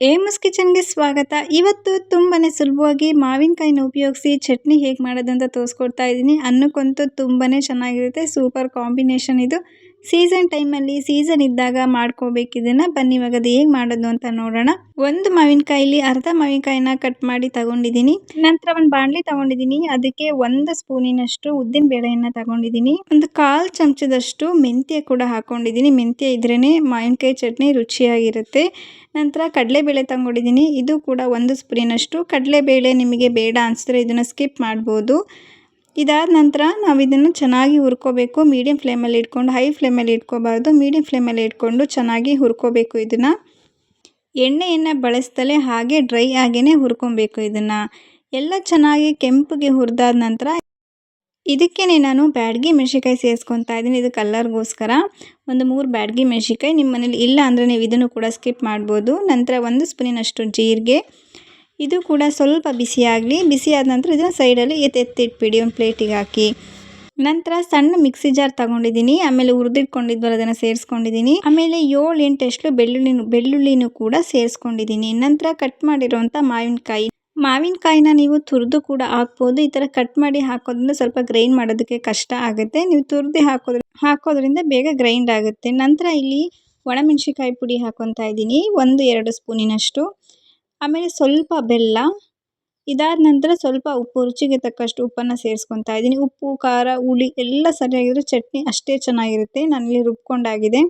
ಏಮಸ್ ಕಿಚನ್ಗೆ ಸ್ವಾಗತ. ಇವತ್ತು ತುಂಬಾನೇ ಸುಲಭವಾಗಿ ಮಾವಿನಕಾಯಿನ ಉಪಯೋಗಿಸಿ ಚಟ್ನಿ ಹೇಗೆ ಮಾಡೋದು ಅಂತ ತೋರಿಸ್ಕೊಡ್ತಾ ಇದ್ದೀನಿ. ಅನ್ನಕ್ಕಂತೂ ತುಂಬಾನೇ ಚೆನ್ನಾಗಿರುತ್ತೆ. ಸೂಪರ್ ಕಾಂಬಿನೇಷನ್ ಇದು. ಸೀಸನ್ ಟೈಮಲ್ಲಿ ಸೀಸನ್ ಇದ್ದಾಗ ಮಾಡ್ಕೋಬೇಕು ಇದನ್ನು. ಬನ್ನಿ ಇವಾಗ ಅದು ಹೇಗೆ ಮಾಡೋದು ಅಂತ ನೋಡೋಣ. ಒಂದು ಮಾವಿನಕಾಯಿಲಿ ಅರ್ಧ ಮಾವಿನಕಾಯಿನ ಕಟ್ ಮಾಡಿ ತಗೊಂಡಿದ್ದೀನಿ. ನಂತರ ಒಂದು ಬಾಣಲಿ ತಗೊಂಡಿದ್ದೀನಿ. ಅದಕ್ಕೆ 1 ಸ್ಪೂನಿನಷ್ಟು ಉದ್ದಿನ ಬೇಳೆಯನ್ನು ತಗೊಂಡಿದ್ದೀನಿ. ಒಂದು 1/4 ಚಮಚದಷ್ಟು ಮೆಂತ್ಯ ಕೂಡ ಹಾಕೊಂಡಿದ್ದೀನಿ. ಮೆಂತ್ಯ ಇದ್ರೇನೆ ಮಾವಿನಕಾಯಿ ಚಟ್ನಿ ರುಚಿಯಾಗಿರುತ್ತೆ. ನಂತರ ಕಡಲೆಬೇಳೆ ತಗೊಂಡಿದ್ದೀನಿ. ಇದು ಕೂಡ 1 ಸ್ಪೂನಿನಷ್ಟು. ಕಡಲೆಬೇಳೆ ನಿಮಗೆ ಬೇಡ ಅನಿಸಿದ್ರೆ ಇದನ್ನು ಸ್ಕಿಪ್ ಮಾಡ್ಬೋದು. ಇದಾದ ನಂತರ ನಾವು ಇದನ್ನು ಚೆನ್ನಾಗಿ ಹುರ್ಕೋಬೇಕು. ಮೀಡಿಯಂ ಫ್ಲೇಮಲ್ಲಿ ಇಟ್ಕೊಂಡು, ಹೈ ಫ್ಲೇಮಲ್ಲಿ ಇಟ್ಕೋಬಾರ್ದು. ಮೀಡಿಯಂ ಫ್ಲೇಮಲ್ಲಿ ಇಟ್ಕೊಂಡು ಚೆನ್ನಾಗಿ ಹುರ್ಕೋಬೇಕು ಇದನ್ನು. ಎಣ್ಣೆಯನ್ನು ಬಳಸ್ದಲೇ ಹಾಗೆ ಡ್ರೈ ಆಗೇ ಹುರ್ಕೊಬೇಕು ಇದನ್ನು. ಎಲ್ಲ ಚೆನ್ನಾಗಿ ಕೆಂಪಗೆ ಹುರಿದಾದ ನಂತರ ಇದಕ್ಕೇ ನಾನು ಬ್ಯಾಡಗಿ ಮೆಣಸಿನ್ಕಾಯಿ ಸೇರಿಸ್ಕೊತಾ ಇದ್ದೀನಿ. ಇದು ಕಲ್ಲರ್ಗೋಸ್ಕರ ಒಂದು 3 ಬ್ಯಾಡಗಿ ಮೆಣಸಿನ್ಕಾಯಿ. ನಿಮ್ಮ ಮನೇಲಿ ಇಲ್ಲ ಅಂದರೆ ನೀವು ಇದನ್ನು ಕೂಡ ಸ್ಕಿಪ್ ಮಾಡ್ಬೋದು. ನಂತರ 1 ಸ್ಪೂನಿನಷ್ಟು ಜೀರಿಗೆ. ಇದು ಕೂಡ ಸ್ವಲ್ಪ ಬಿಸಿಯಾಗಲಿ. ಬಿಸಿಯಾದ ನಂತರ ಇದನ್ನು ಸೈಡಲ್ಲಿ ಎತ್ತಿಟ್ಬಿಡಿ, ಒಂದು ಪ್ಲೇಟಿಗೆ ಹಾಕಿ. ನಂತರ ಸಣ್ಣ ಮಿಕ್ಸಿ ಜಾರ್ ತಗೊಂಡಿದ್ದೀನಿ. ಆಮೇಲೆ ಹುರಿದಿಟ್ಕೊಂಡಿದ್ವಲ್ಲ ಅದನ್ನು ಸೇರಿಸ್ಕೊಂಡಿದ್ದೀನಿ. ಆಮೇಲೆ 7-8 ಎಸ್ಳು ಬೆಳ್ಳುಳ್ಳಿನೂ ಕೂಡ ಸೇರಿಸ್ಕೊಂಡಿದ್ದೀನಿ. ನಂತರ ಕಟ್ ಮಾಡಿರೋಂಥ ಮಾವಿನಕಾಯಿನ ನೀವು ತುರಿದು ಕೂಡ ಹಾಕ್ಬೋದು. ಈ ಥರ ಕಟ್ ಮಾಡಿ ಹಾಕೋದ್ರಿಂದ ಸ್ವಲ್ಪ ಗ್ರೈಂಡ್ ಮಾಡೋದಕ್ಕೆ ಕಷ್ಟ ಆಗುತ್ತೆ. ನೀವು ತುರಿದು ಹಾಕೋದ್ರಿಂದ ಬೇಗ ಗ್ರೈಂಡ್ ಆಗುತ್ತೆ. ನಂತರ ಇಲ್ಲಿ ಒಣಮೆಣಸಿನ್ಕಾಯಿ ಪುಡಿ ಹಾಕೊತಾ ಇದ್ದೀನಿ, 1-2 ಸ್ಪೂನಿನಷ್ಟು. ಆಮೇಲೆ ಸ್ವಲ್ಪ ಬೆಲ್ಲ. ಇದಾದ ನಂತರ ಸ್ವಲ್ಪ ಉಪ್ಪು, ರುಚಿಗೆ ತಕ್ಕಷ್ಟು ಉಪ್ಪನ್ನು ಸೇರಿಸ್ಕೊತಾ ಇದ್ದೀನಿ. ಉಪ್ಪು, ಖಾರ, ಹುಳಿ ಎಲ್ಲ ಸರಿಯಾಗಿದ್ರೆ ಚಟ್ನಿ ಅಷ್ಟೇ ಚೆನ್ನಾಗಿರುತ್ತೆ. ನಾನಿಲ್ಲಿ ರುಬ್ಕೊಂಡಾಗಿದೆ.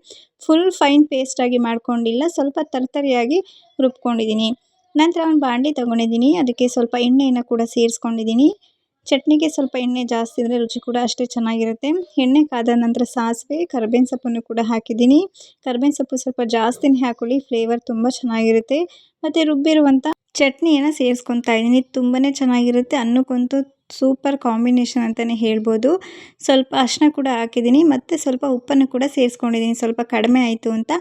ಫುಲ್ ಫೈನ್ ಪೇಸ್ಟಾಗಿ ಮಾಡ್ಕೊಂಡಿಲ್ಲ, ಸ್ವಲ್ಪ ತರ್ತರಿಯಾಗಿ ರುಬ್ಕೊಂಡಿದ್ದೀನಿ. ನಂತರ ಒಂದು ಬಾಣಲಿ ತೊಗೊಂಡಿದ್ದೀನಿ. ಅದಕ್ಕೆ ಸ್ವಲ್ಪ ಎಣ್ಣೆಯನ್ನು ಕೂಡ ಸೇರಿಸ್ಕೊಂಡಿದ್ದೀನಿ. ಚಟ್ನಿಗೆ ಸ್ವಲ್ಪ ಎಣ್ಣೆ ಜಾಸ್ತಿ ಇದ್ದರೆ ರುಚಿ ಕೂಡ ಅಷ್ಟೇ ಚೆನ್ನಾಗಿರುತ್ತೆ. ಎಣ್ಣೆ ಕಾದ ನಂತರ ಸಾಸಿವೆ, ಕರಿಬೇವಿನ ಸೊಪ್ಪನ್ನು ಕೂಡ ಹಾಕಿದ್ದೀನಿ. ಕರಿಬೇವಿನ ಸೊಪ್ಪು ಸ್ವಲ್ಪ ಜಾಸ್ತಿನೇ ಹಾಕೊಳ್ಳಿ, ಫ್ಲೇವರ್ ತುಂಬ ಚೆನ್ನಾಗಿರುತ್ತೆ. ಮತ್ತು ರುಬ್ಬಿರುವಂಥ ಚಟ್ನಿಯನ್ನು ಸೇರಿಸ್ಕೊತಾ ಇದ್ದೀನಿ. ತುಂಬಾ ಚೆನ್ನಾಗಿರುತ್ತೆ. ಅನ್ನಕ್ಕಂತೂ ಸೂಪರ್ ಕಾಂಬಿನೇಷನ್ ಅಂತಲೇ ಹೇಳ್ಬೋದು. ಸ್ವಲ್ಪ ಅರಿಶಿನ ಕೂಡ ಹಾಕಿದ್ದೀನಿ. ಮತ್ತು ಸ್ವಲ್ಪ ಉಪ್ಪನ್ನು ಕೂಡ ಸೇರಿಸ್ಕೊಂಡಿದ್ದೀನಿ. ಸ್ವಲ್ಪ ಕಡಿಮೆ ಆಯಿತು ಅಂತ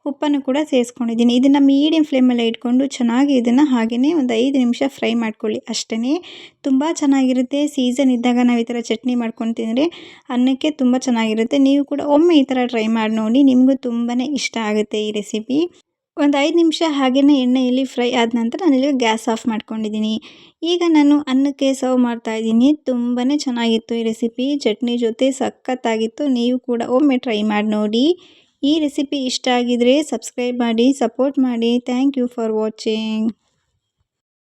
ಉಪ್ಪನ್ನು ಕೂಡ ಸೇರಿಸ್ಕೊಂಡಿದ್ದೀನಿ. ಇದನ್ನು ಮೀಡಿಯಂ ಫ್ಲೇಮಲ್ಲಿ ಇಟ್ಕೊಂಡು ಚೆನ್ನಾಗಿ ಇದನ್ನು ಹಾಗೆಯೇ ಒಂದು 5 ನಿಮಿಷ ಫ್ರೈ ಮಾಡ್ಕೊಳ್ಳಿ ಅಷ್ಟೇ. ತುಂಬ ಚೆನ್ನಾಗಿರುತ್ತೆ. ಸೀಸನ್ ಇದ್ದಾಗ ನಾವು ಈ ಥರ ಚಟ್ನಿ ಮಾಡ್ಕೊಂಡು ತಿಂದರೆ ಅನ್ನಕ್ಕೆ ತುಂಬ ಚೆನ್ನಾಗಿರುತ್ತೆ. ನೀವು ಕೂಡ ಒಮ್ಮೆ ಈ ಥರ ಟ್ರೈ ಮಾಡಿ ನೋಡಿ, ನಿಮಗೂ ತುಂಬಾ ಇಷ್ಟ ಆಗುತ್ತೆ ಈ ರೆಸಿಪಿ. ಒಂದು 5 ನಿಮಿಷ ಹಾಗೆಯೇ ಎಣ್ಣೆಯಲ್ಲಿ ಫ್ರೈ ಆದ ನಂತರ ನಾನಿಲ್ಲಿ ಗ್ಯಾಸ್ ಆಫ್ ಮಾಡ್ಕೊಂಡಿದ್ದೀನಿ. ಈಗ ನಾನು ಅನ್ನಕ್ಕೆ ಸರ್ವ್ ಮಾಡ್ತಾಯಿದ್ದೀನಿ. ತುಂಬಾ ಚೆನ್ನಾಗಿತ್ತು ಈ ರೆಸಿಪಿ. ಚಟ್ನಿ ಜೊತೆ ಸಖತ್ತಾಗಿತ್ತು. ನೀವು ಕೂಡ ಒಮ್ಮೆ ಟ್ರೈ ಮಾಡಿ ನೋಡಿ. ಈ ರೆಸಿಪಿ ಇಷ್ಟ ಆಗಿದರೆ ಸಬ್ಸ್ಕ್ರೈಬ್ ಮಾಡಿ, ಸಪೋರ್ಟ್ ಮಾಡಿ. Thank you for watching.